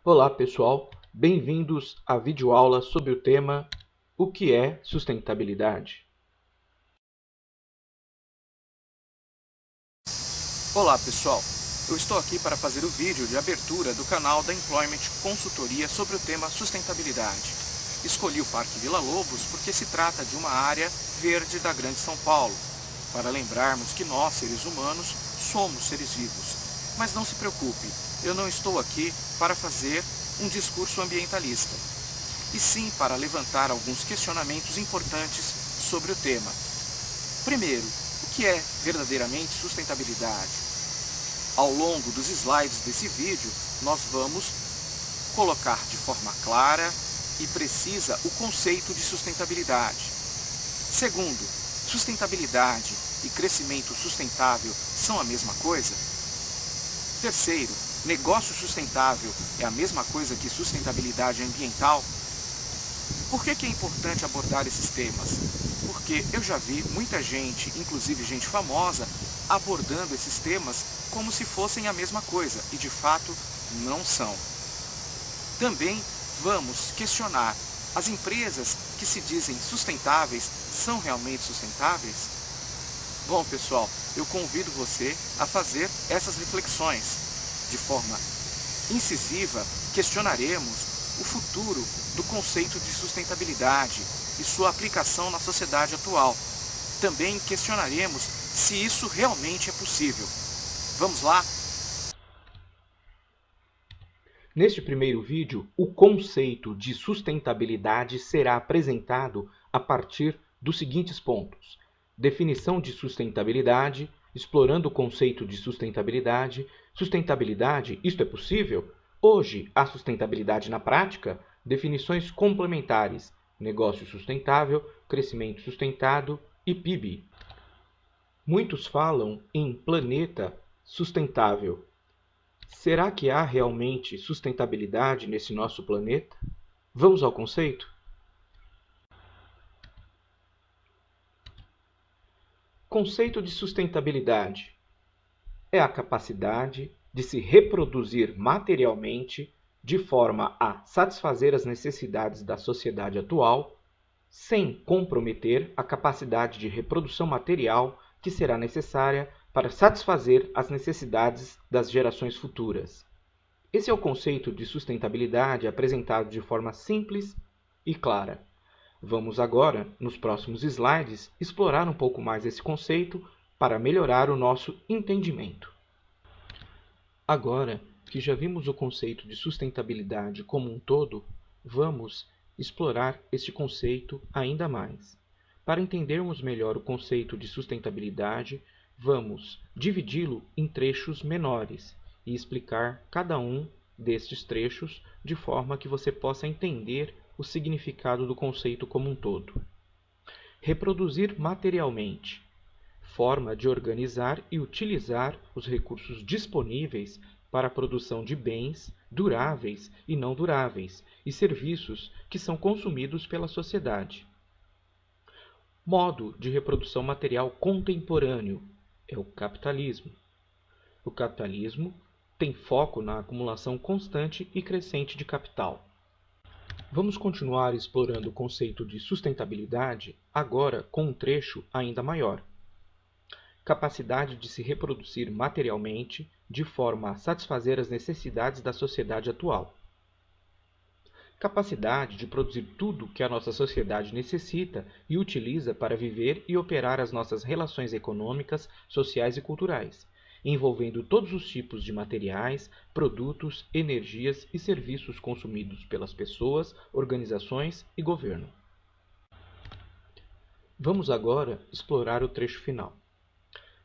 Olá pessoal, bem-vindos à videoaula sobre o tema O que é sustentabilidade? Olá pessoal, eu estou aqui para fazer o vídeo de abertura do canal da Employment Consultoria sobre o tema sustentabilidade. Escolhi o Parque Vila Lobos porque se trata de uma área verde da Grande São Paulo, para lembrarmos que nós, seres humanos, somos seres vivos. Mas não se preocupe, eu não estou aqui para fazer um discurso ambientalista, e sim para levantar alguns questionamentos importantes sobre o tema. Primeiro, o que é verdadeiramente sustentabilidade? Ao longo dos slides desse vídeo, nós vamos colocar de forma clara e precisa o conceito de sustentabilidade. Segundo, sustentabilidade e crescimento sustentável são a mesma coisa? Terceiro, negócio sustentável é a mesma coisa que sustentabilidade ambiental? Por que é importante abordar esses temas? Porque eu já vi muita gente, inclusive gente famosa, abordando esses temas como se fossem a mesma coisa, e de fato não são. Também vamos questionar: as empresas que se dizem sustentáveis são realmente sustentáveis? Bom, pessoal, eu convido você a fazer essas reflexões. De forma incisiva, questionaremos o futuro do conceito de sustentabilidade e sua aplicação na sociedade atual. Também questionaremos se isso realmente é possível. Vamos lá? Neste primeiro vídeo, o conceito de sustentabilidade será apresentado a partir dos seguintes pontos: definição de sustentabilidade, explorando o conceito de sustentabilidade, isto é possível? Hoje, a sustentabilidade na prática, definições complementares, negócio sustentável, crescimento sustentado e PIB. Muitos falam em planeta sustentável. Será que há realmente sustentabilidade nesse nosso planeta? Vamos ao conceito? Conceito de sustentabilidade é a capacidade de se reproduzir materialmente de forma a satisfazer as necessidades da sociedade atual, sem comprometer a capacidade de reprodução material que será necessária para satisfazer as necessidades das gerações futuras. Esse é o conceito de sustentabilidade apresentado de forma simples e clara. Vamos agora, nos próximos slides, explorar um pouco mais esse conceito para melhorar o nosso entendimento. Agora que já vimos o conceito de sustentabilidade como um todo, vamos explorar este conceito ainda mais. Para entendermos melhor o conceito de sustentabilidade, vamos dividi-lo em trechos menores e explicar cada um destes trechos de forma que você possa entender o significado do conceito como um todo. Reproduzir materialmente, forma de organizar e utilizar os recursos disponíveis para a produção de bens duráveis e não duráveis e serviços que são consumidos pela sociedade. Modo de reprodução material contemporâneo é o capitalismo. O capitalismo tem foco na acumulação constante e crescente de capital. Vamos continuar explorando o conceito de sustentabilidade, agora com um trecho ainda maior. Capacidade de se reproduzir materialmente de forma a satisfazer as necessidades da sociedade atual. Capacidade de produzir tudo que a nossa sociedade necessita e utiliza para viver e operar as nossas relações econômicas, sociais e culturais, envolvendo todos os tipos de materiais, produtos, energias e serviços consumidos pelas pessoas, organizações e governo. Vamos agora explorar o trecho final.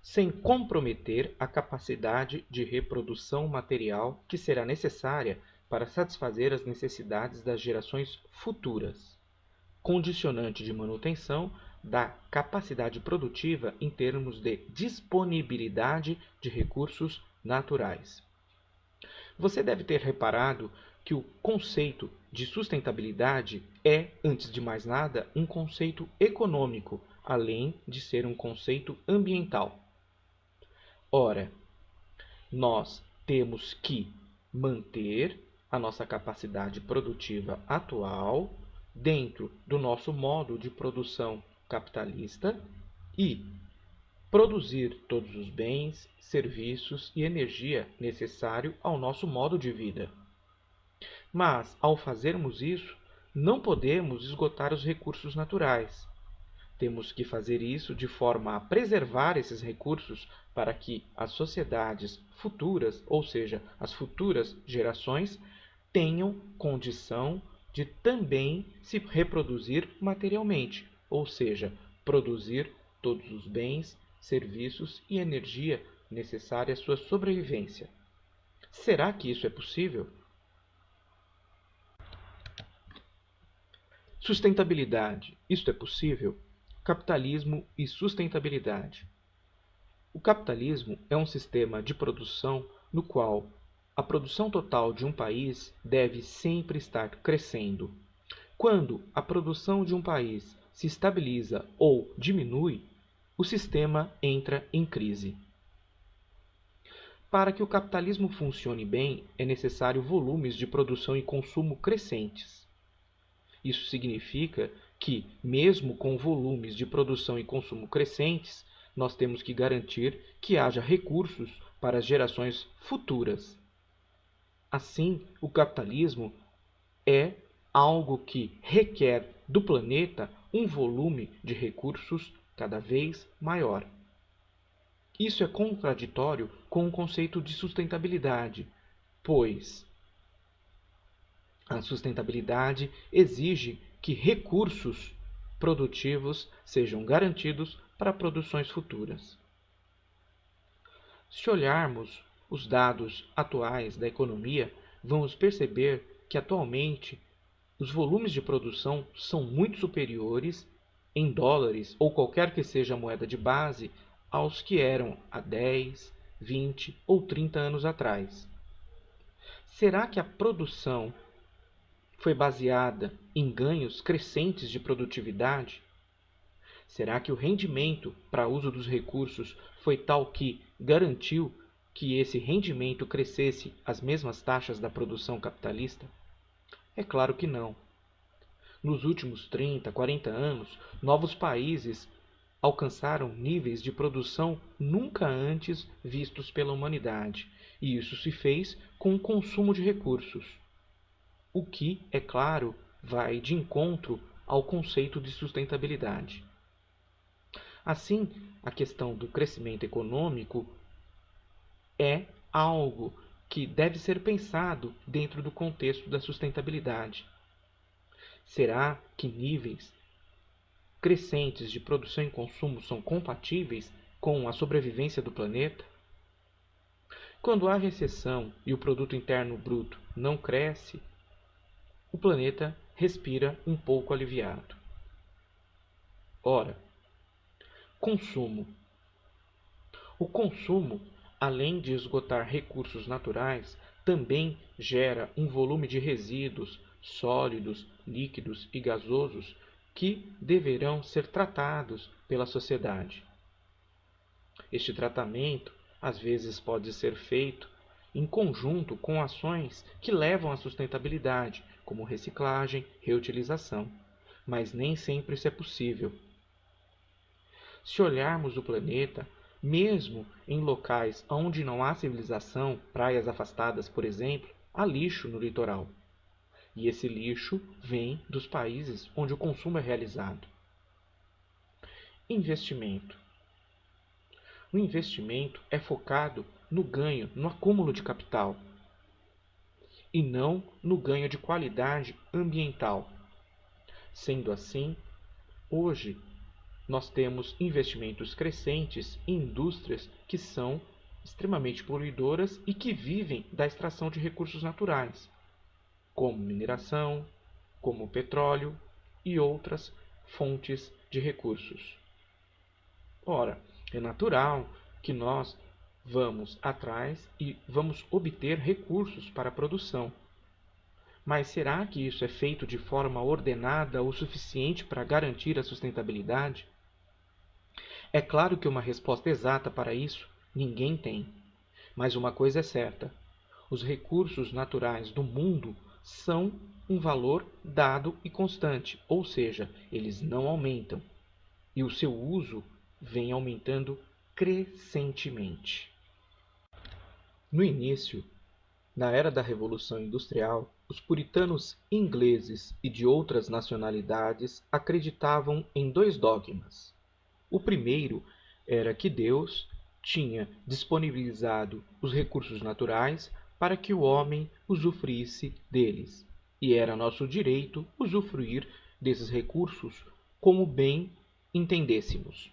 Sem comprometer a capacidade de reprodução material que será necessária para satisfazer as necessidades das gerações futuras, condicionante de manutenção da capacidade produtiva em termos de disponibilidade de recursos naturais. Você deve ter reparado que o conceito de sustentabilidade é, antes de mais nada, um conceito econômico, além de ser um conceito ambiental. Ora, nós temos que manter a nossa capacidade produtiva atual dentro do nosso modo de produção capitalista e produzir todos os bens, serviços e energia necessário ao nosso modo de vida. Mas, ao fazermos isso, não podemos esgotar os recursos naturais. Temos que fazer isso de forma a preservar esses recursos para que as sociedades futuras, ou seja, as futuras gerações, tenham condição de também se reproduzir materialmente, ou seja, produzir todos os bens, serviços e energia necessária à sua sobrevivência. Será que isso é possível? Sustentabilidade. Isto é possível? Capitalismo e sustentabilidade. O capitalismo é um sistema de produção no qual a produção total de um país deve sempre estar crescendo. Quando a produção de um país se estabiliza ou diminui, o sistema entra em crise. Para que o capitalismo funcione bem, é necessário volumes de produção e consumo crescentes. Isso significa que, mesmo com volumes de produção e consumo crescentes, nós temos que garantir que haja recursos para as gerações futuras. Assim, o capitalismo é algo que requer do planeta um volume de recursos cada vez maior. Isso é contraditório com o conceito de sustentabilidade, pois a sustentabilidade exige que recursos produtivos sejam garantidos para produções futuras. Se olharmos os dados atuais da economia, vamos perceber que atualmente os volumes de produção são muito superiores em dólares ou qualquer que seja a moeda de base aos que eram há 10, 20 ou 30 anos atrás. Será que a produção foi baseada em ganhos crescentes de produtividade? Será que o rendimento para uso dos recursos foi tal que garantiu que esse rendimento crescesse às mesmas taxas da produção capitalista? É claro que não. Nos últimos 30, 40 anos, novos países alcançaram níveis de produção nunca antes vistos pela humanidade, e isso se fez com o consumo de recursos, o que, é claro, vai de encontro ao conceito de sustentabilidade. Assim, a questão do crescimento econômico é algo que deve ser pensado dentro do contexto da sustentabilidade. Será que níveis crescentes de produção e consumo são compatíveis com a sobrevivência do planeta? Quando há recessão e o produto interno bruto não cresce, o planeta respira um pouco aliviado. Ora, consumo. O consumo, além de esgotar recursos naturais, também gera um volume de resíduos sólidos, líquidos e gasosos que deverão ser tratados pela sociedade. Este tratamento, às vezes, pode ser feito em conjunto com ações que levam à sustentabilidade, como reciclagem, reutilização, mas nem sempre isso é possível. Se olharmos o planeta, mesmo em locais onde não há civilização, praias afastadas, por exemplo, há lixo no litoral. E esse lixo vem dos países onde o consumo é realizado. Investimento. O investimento é focado no ganho, no acúmulo de capital, e não no ganho de qualidade ambiental. Sendo assim, hoje nós temos investimentos crescentes em indústrias que são extremamente poluidoras e que vivem da extração de recursos naturais, como mineração, como petróleo e outras fontes de recursos. Ora, é natural que nós vamos atrás e vamos obter recursos para a produção. Mas será que isso é feito de forma ordenada o suficiente para garantir a sustentabilidade? É claro que uma resposta exata para isso ninguém tem. Mas uma coisa é certa: Os recursos naturais do mundo são um valor dado e constante, ou seja, eles não aumentam, e o seu uso vem aumentando crescentemente. No início, na era da Revolução Industrial, os puritanos ingleses e de outras nacionalidades acreditavam em dois dogmas. O primeiro era que Deus tinha disponibilizado os recursos naturais para que o homem usufruísse deles, e era nosso direito usufruir desses recursos como bem entendêssemos.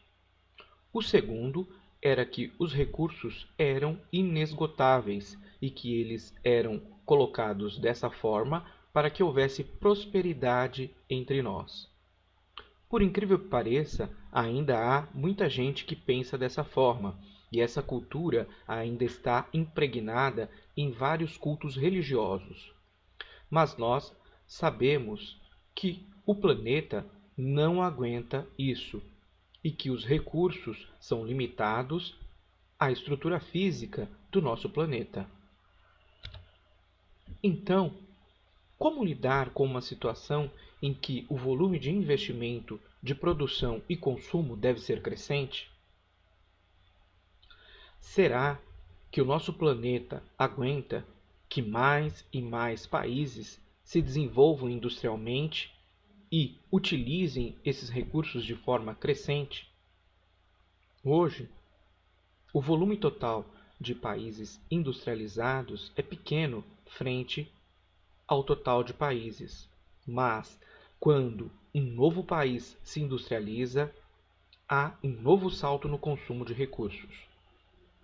O segundo era que os recursos eram inesgotáveis e que eles eram colocados dessa forma para que houvesse prosperidade entre nós. Por incrível que pareça, ainda há muita gente que pensa dessa forma, e essa cultura ainda está impregnada em vários cultos religiosos. Mas nós sabemos que o planeta não aguenta isso e que os recursos são limitados à estrutura física do nosso planeta. Então, como lidar com uma situação em que o volume de investimento, de produção e consumo deve ser crescente? Será que o nosso planeta aguenta que mais e mais países se desenvolvam industrialmente e utilizem esses recursos de forma crescente? Hoje, o volume total de países industrializados é pequeno frente ao total de países, mas quando um novo país se industrializa, há um novo salto no consumo de recursos.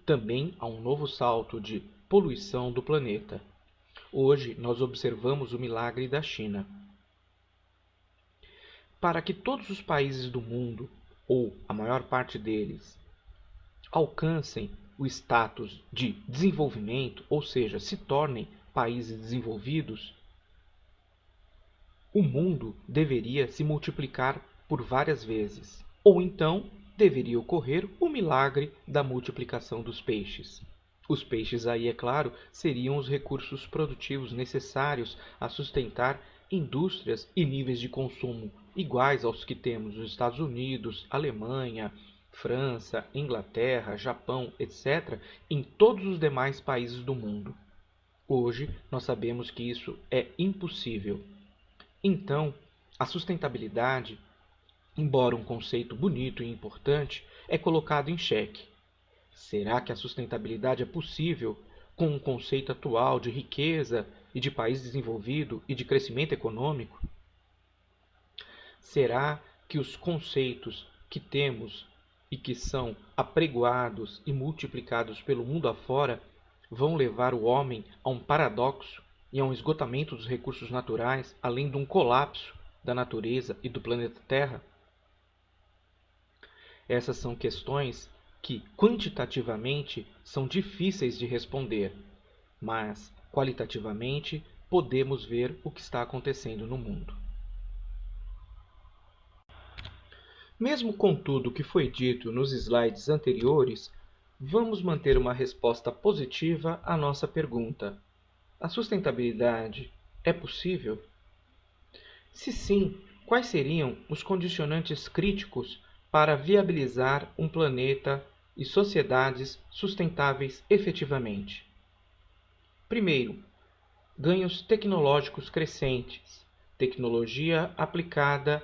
Também há um novo salto de poluição do planeta. Hoje nós observamos o milagre da China. Para que todos os países do mundo, ou a maior parte deles, alcancem o status de desenvolvimento, ou seja, se tornem países desenvolvidos, o mundo deveria se multiplicar por várias vezes. Ou então deveria ocorrer o milagre da multiplicação dos peixes. Os peixes aí, é claro, seriam os recursos produtivos necessários a sustentar indústrias e níveis de consumo iguais aos que temos nos Estados Unidos, Alemanha, França, Inglaterra, Japão, etc., em todos os demais países do mundo. Hoje, nós sabemos que isso é impossível. Então, a sustentabilidade, embora um conceito bonito e importante, é colocado em xeque. Será que a sustentabilidade é possível com um conceito atual de riqueza e de país desenvolvido e de crescimento econômico? Será que os conceitos que temos e que são apregoados e multiplicados pelo mundo afora vão levar o homem a um paradoxo e a um esgotamento dos recursos naturais, além de um colapso da natureza e do planeta Terra? Essas são questões que, quantitativamente, são difíceis de responder, mas, qualitativamente, podemos ver o que está acontecendo no mundo. Mesmo com tudo o que foi dito nos slides anteriores, vamos manter uma resposta positiva à nossa pergunta. A sustentabilidade é possível? Se sim, quais seriam os condicionantes críticos para viabilizar um planeta e sociedades sustentáveis efetivamente? Primeiro, ganhos tecnológicos crescentes, tecnologia aplicada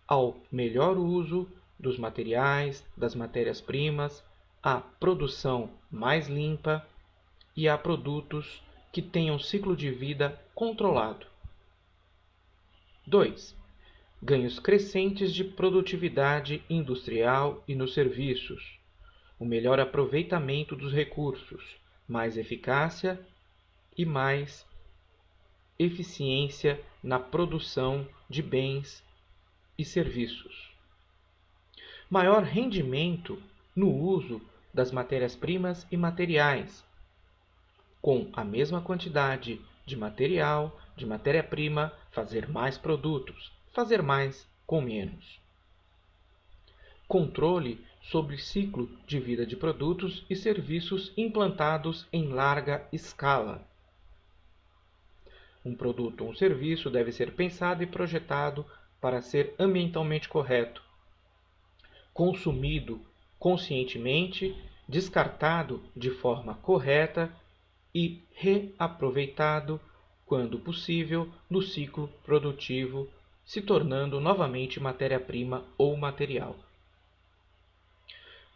ao melhor uso dos materiais, das matérias-primas, à produção mais limpa e a produtos que tenham ciclo de vida controlado. 2. Ganhos crescentes de produtividade industrial e nos serviços, o melhor aproveitamento dos recursos, mais eficácia e mais eficiência na produção de bens e serviços. Maior rendimento no uso das matérias-primas e materiais, com a mesma quantidade de material, de matéria-prima, fazer mais produtos, fazer mais com menos. Controle sobre ciclo de vida de produtos e serviços implantados em larga escala, Um produto ou um serviço deve ser pensado e projetado para ser ambientalmente correto, consumido conscientemente, descartado de forma correta e reaproveitado, quando possível, no ciclo produtivo, se tornando novamente matéria-prima ou material.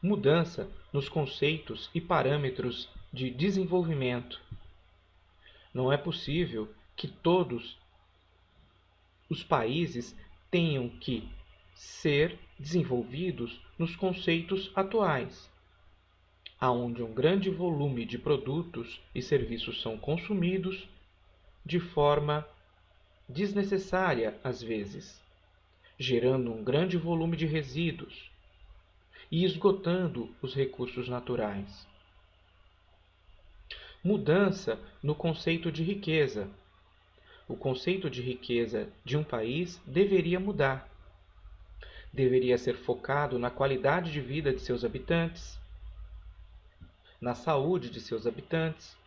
Mudança nos conceitos e parâmetros de desenvolvimento. Não é possível que todos os países tenham que ser desenvolvidos nos conceitos atuais, aonde um grande volume de produtos e serviços são consumidos de forma desnecessária às vezes, gerando um grande volume de resíduos e esgotando os recursos naturais. Mudança no conceito de riqueza. O conceito de riqueza de um país deveria mudar. Deveria ser focado na qualidade de vida de seus habitantes, na saúde de seus habitantes,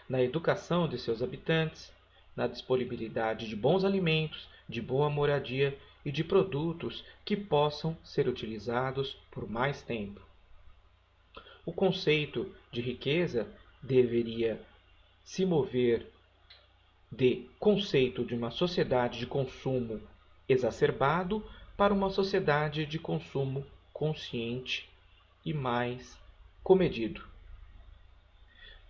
na educação de seus habitantes, na disponibilidade de bons alimentos, de boa moradia e de produtos que possam ser utilizados por mais tempo. O conceito de riqueza deveria se mover de conceito de uma sociedade de consumo exacerbado para uma sociedade de consumo consciente e mais comedido.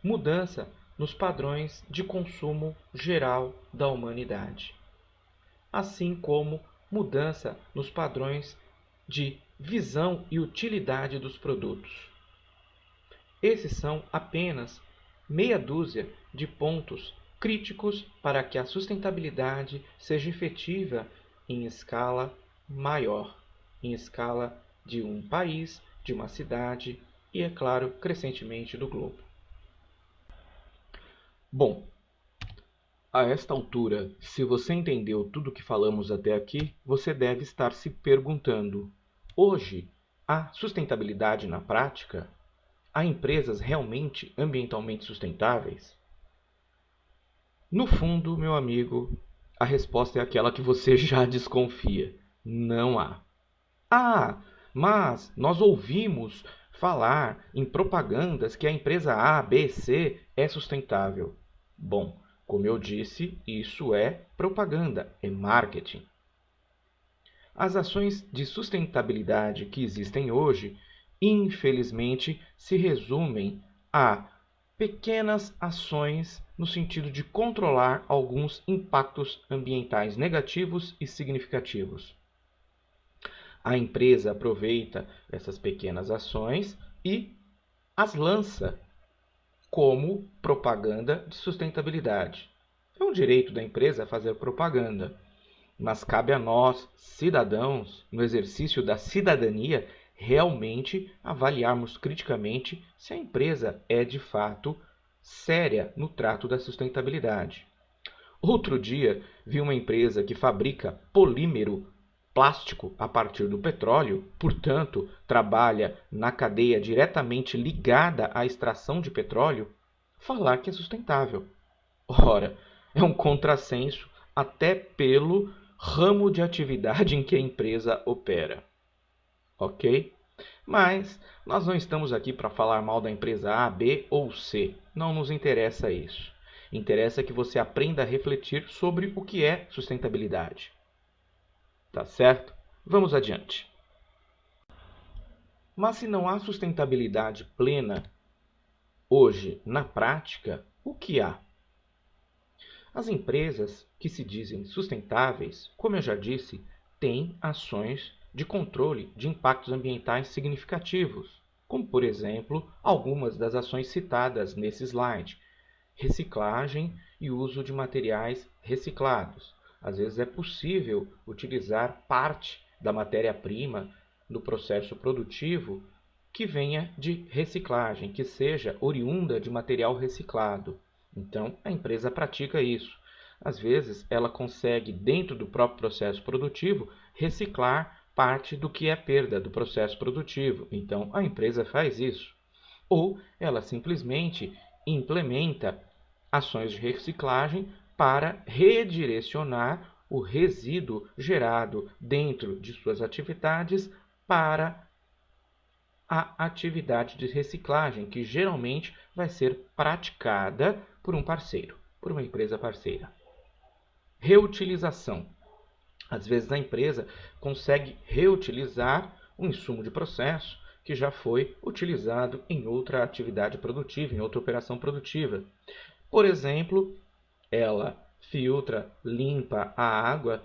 Mudança nos padrões de consumo geral da humanidade, assim como mudança nos padrões de visão e utilidade dos produtos. Esses são apenas meia dúzia de pontos críticos para que a sustentabilidade seja efetiva em escala maior, em escala de um país, de uma cidade e, é claro, crescentemente do globo. Bom, a esta altura, se você entendeu tudo o que falamos até aqui, você deve estar se perguntando: hoje, há sustentabilidade na prática? Há empresas realmente ambientalmente sustentáveis? No fundo, meu amigo, a resposta é aquela que você já desconfia. Não há. Ah, mas nós ouvimos falar em propagandas que a empresa A, B, C é sustentável. Bom, como eu disse, isso é propaganda, é marketing. As ações de sustentabilidade que existem hoje, infelizmente, se resumem a pequenas ações no sentido de controlar alguns impactos ambientais negativos e significativos. A empresa aproveita essas pequenas ações e as lança como propaganda de sustentabilidade. É um direito da empresa fazer propaganda, mas cabe a nós, cidadãos, no exercício da cidadania, realmente avaliarmos criticamente se a empresa é de fato séria no trato da sustentabilidade. Outro dia, vi uma empresa que fabrica polímero plástico a partir do petróleo, portanto, trabalha na cadeia diretamente ligada à extração de petróleo, falar que é sustentável. Ora, é um contrassenso até pelo ramo de atividade em que a empresa opera. Ok? Mas nós não estamos aqui para falar mal da empresa A, B ou C. Não nos interessa isso. Interessa que você aprenda a refletir sobre o que é sustentabilidade. Tá certo? Vamos adiante. Mas se não há sustentabilidade plena hoje na prática, o que há? As empresas que se dizem sustentáveis, como eu já disse, têm ações de controle de impactos ambientais significativos, como, por exemplo, algumas das ações citadas nesse slide: reciclagem e uso de materiais reciclados. Às vezes é possível utilizar parte da matéria-prima no processo produtivo que venha de reciclagem, que seja oriunda de material reciclado. Então, a empresa pratica isso. Às vezes, ela consegue, dentro do próprio processo produtivo, reciclar parte do que é perda do processo produtivo. Então, a empresa faz isso. Ou ela simplesmente implementa ações de reciclagem para redirecionar o resíduo gerado dentro de suas atividades para a atividade de reciclagem, que geralmente vai ser praticada por um parceiro, por uma empresa parceira. Reutilização. Às vezes a empresa consegue reutilizar um insumo de processo que já foi utilizado em outra atividade produtiva, em outra operação produtiva. Por exemplo, ela filtra, limpa a água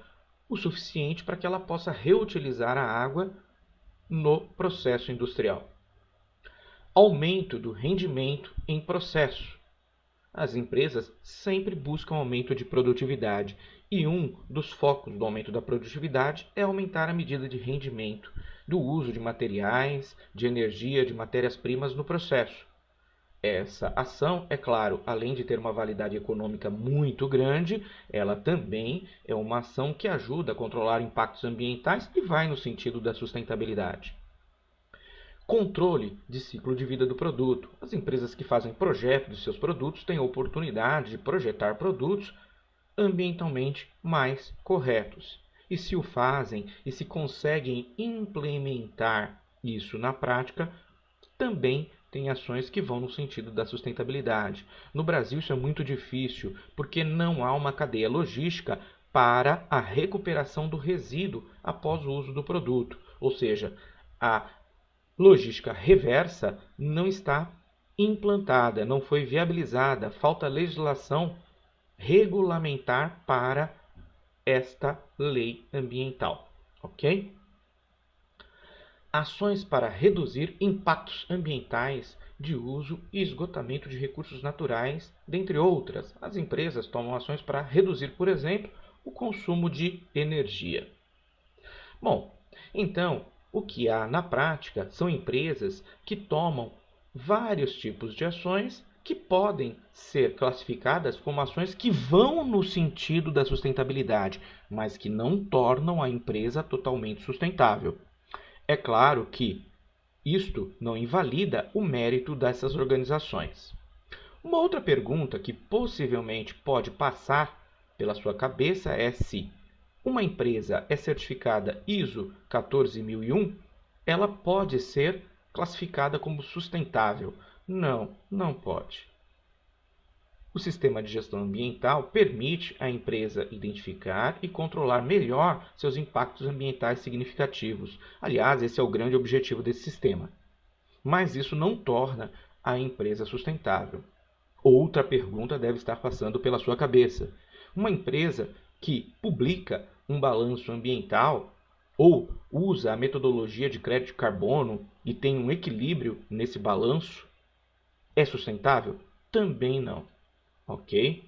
o suficiente para que ela possa reutilizar a água no processo industrial. Aumento do rendimento em processo. As empresas sempre buscam aumento de produtividade e um dos focos do aumento da produtividade é aumentar a medida de rendimento do uso de materiais, de energia, de matérias-primas no processo. Essa ação, é claro, além de ter uma validade econômica muito grande, ela também é uma ação que ajuda a controlar impactos ambientais e vai no sentido da sustentabilidade. Controle de ciclo de vida do produto. As empresas que fazem projeto de seus produtos têm a oportunidade de projetar produtos ambientalmente mais corretos. E se o fazem e se conseguem implementar isso na prática, também tem ações que vão no sentido da sustentabilidade. No Brasil isso é muito difícil, porque não há uma cadeia logística para a recuperação do resíduo após o uso do produto. Ou seja, a logística reversa não está implantada, não foi viabilizada, falta legislação regulamentar para esta lei ambiental, ok? Ações para reduzir impactos ambientais de uso e esgotamento de recursos naturais, dentre outras. As empresas tomam ações para reduzir, por exemplo, o consumo de energia. Bom, então, o que há na prática são empresas que tomam vários tipos de ações que podem ser classificadas como ações que vão no sentido da sustentabilidade, mas que não tornam a empresa totalmente sustentável. É claro que isto não invalida o mérito dessas organizações. Uma outra pergunta que possivelmente pode passar pela sua cabeça é se uma empresa é certificada ISO 14001, ela pode ser classificada como sustentável. Não, não pode. O sistema de gestão ambiental permite à empresa identificar e controlar melhor seus impactos ambientais significativos. Aliás, esse é o grande objetivo desse sistema. Mas isso não torna a empresa sustentável. Outra pergunta deve estar passando pela sua cabeça. Uma empresa que publica um balanço ambiental ou usa a metodologia de crédito de carbono e tem um equilíbrio nesse balanço, é sustentável? Também não. Ok?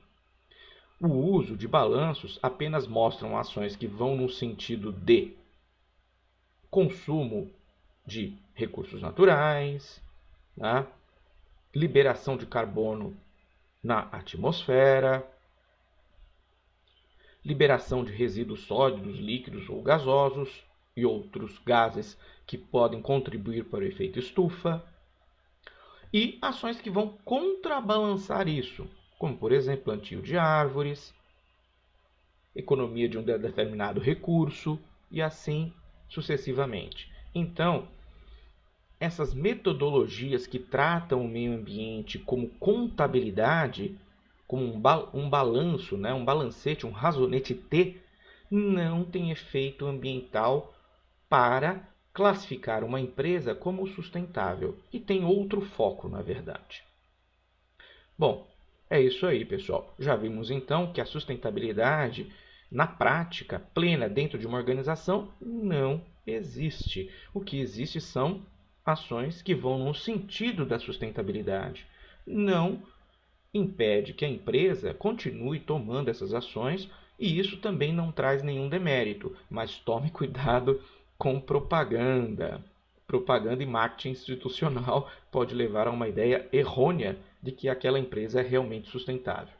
O uso de balanços apenas mostram ações que vão no sentido de consumo de recursos naturais, né? Liberação de carbono na atmosfera, liberação de resíduos sólidos, líquidos ou gasosos e outros gases que podem contribuir para o efeito estufa, e ações que vão contrabalançar isso, como, por exemplo, plantio de árvores, economia de um determinado recurso e assim sucessivamente. Então, essas metodologias que tratam o meio ambiente como contabilidade, como um balanço, né, um balancete, um razonete T, não tem efeito ambiental para classificar uma empresa como sustentável e tem outro foco, na verdade. Bom, é isso aí, pessoal. Já vimos então que a sustentabilidade, na prática plena dentro de uma organização, não existe. O que existe são ações que vão no sentido da sustentabilidade. Não impede que a empresa continue tomando essas ações e isso também não traz nenhum demérito, mas tome cuidado com propaganda. Propaganda e marketing institucional pode levar a uma ideia errônea de que aquela empresa é realmente sustentável.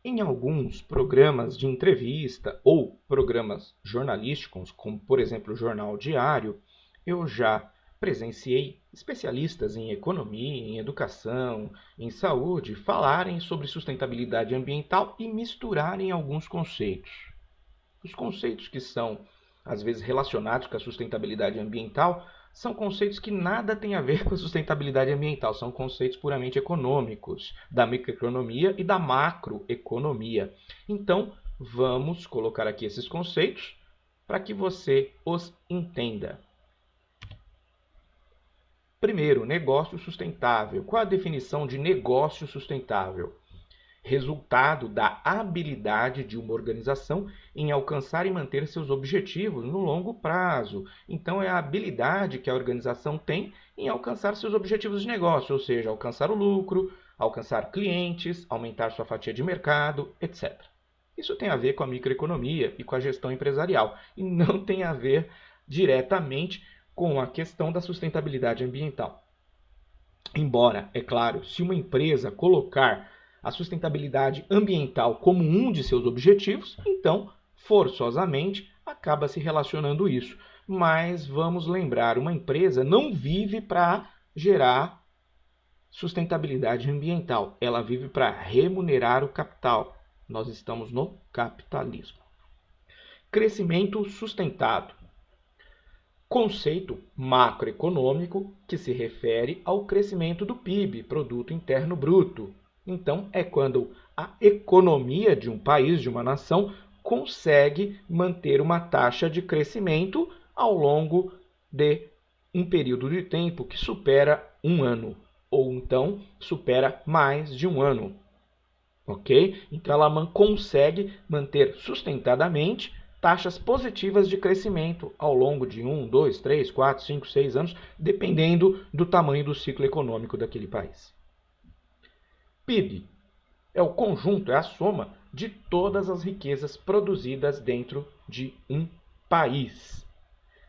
Em alguns programas de entrevista ou programas jornalísticos, como por exemplo o Jornal Diário, eu já presenciei especialistas em economia, em educação, em saúde falarem sobre sustentabilidade ambiental e misturarem alguns conceitos. Os conceitos que são, às vezes, relacionados com a sustentabilidade ambiental são conceitos que nada têm a ver com a sustentabilidade ambiental, são conceitos puramente econômicos, da microeconomia e da macroeconomia. Então, vamos colocar aqui esses conceitos para que você os entenda. Primeiro, negócio sustentável. Qual a definição de negócio sustentável? Resultado da habilidade de uma organização em alcançar e manter seus objetivos no longo prazo. Então, é a habilidade que a organização tem em alcançar seus objetivos de negócio, ou seja, alcançar o lucro, alcançar clientes, aumentar sua fatia de mercado, etc. Isso tem a ver com a microeconomia e com a gestão empresarial, e não tem a ver diretamente com a questão da sustentabilidade ambiental. Embora, é claro, se uma empresa colocar a sustentabilidade ambiental como um de seus objetivos, então, forçosamente, acaba se relacionando isso. Mas vamos lembrar, uma empresa não vive para gerar sustentabilidade ambiental, ela vive para remunerar o capital. Nós estamos no capitalismo. Crescimento sustentado. Conceito macroeconômico que se refere ao crescimento do PIB, Produto Interno Bruto. Então, é quando a economia de um país, de uma nação, consegue manter uma taxa de crescimento ao longo de um período de tempo que supera um ano, ou então supera mais de um ano. Ok? Então, ela consegue manter sustentadamente taxas positivas de crescimento ao longo de 1, 2, 3, 4, 5, 6 anos, dependendo do tamanho do ciclo econômico daquele país. PIB é o conjunto, é a soma de todas as riquezas produzidas dentro de um país.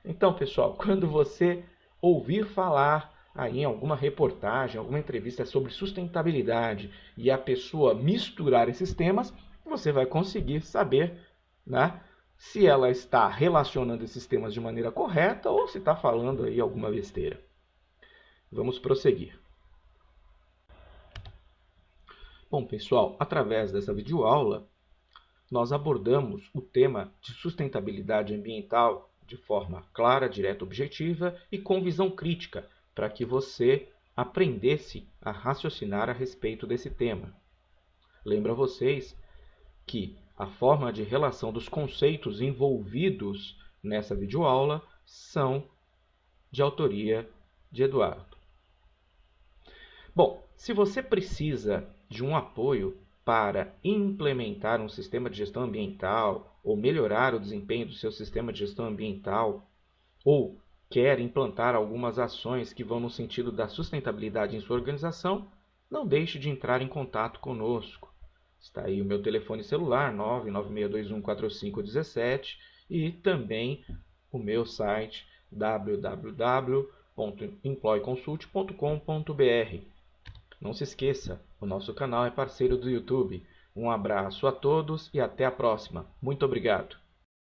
Então, pessoal, quando você ouvir falar aí em alguma reportagem, alguma entrevista sobre sustentabilidade e a pessoa misturar esses temas, você vai conseguir saber, né, se ela está relacionando esses temas de maneira correta ou se está falando aí alguma besteira. Vamos prosseguir. Bom, pessoal, através dessa videoaula, nós abordamos o tema de sustentabilidade ambiental de forma clara, direta, objetiva e com visão crítica, para que você aprendesse a raciocinar a respeito desse tema. Lembro a vocês que a forma de relação dos conceitos envolvidos nessa videoaula são de autoria de Eduardo. Bom, se você precisa de um apoio para implementar um sistema de gestão ambiental ou melhorar o desempenho do seu sistema de gestão ambiental ou quer implantar algumas ações que vão no sentido da sustentabilidade em sua organização, não deixe de entrar em contato conosco. Está aí o meu telefone celular, 996214517, e também o meu site, www.employconsult.com.br. Não se esqueça, o nosso canal é parceiro do YouTube. Um abraço a todos e até a próxima. Muito obrigado.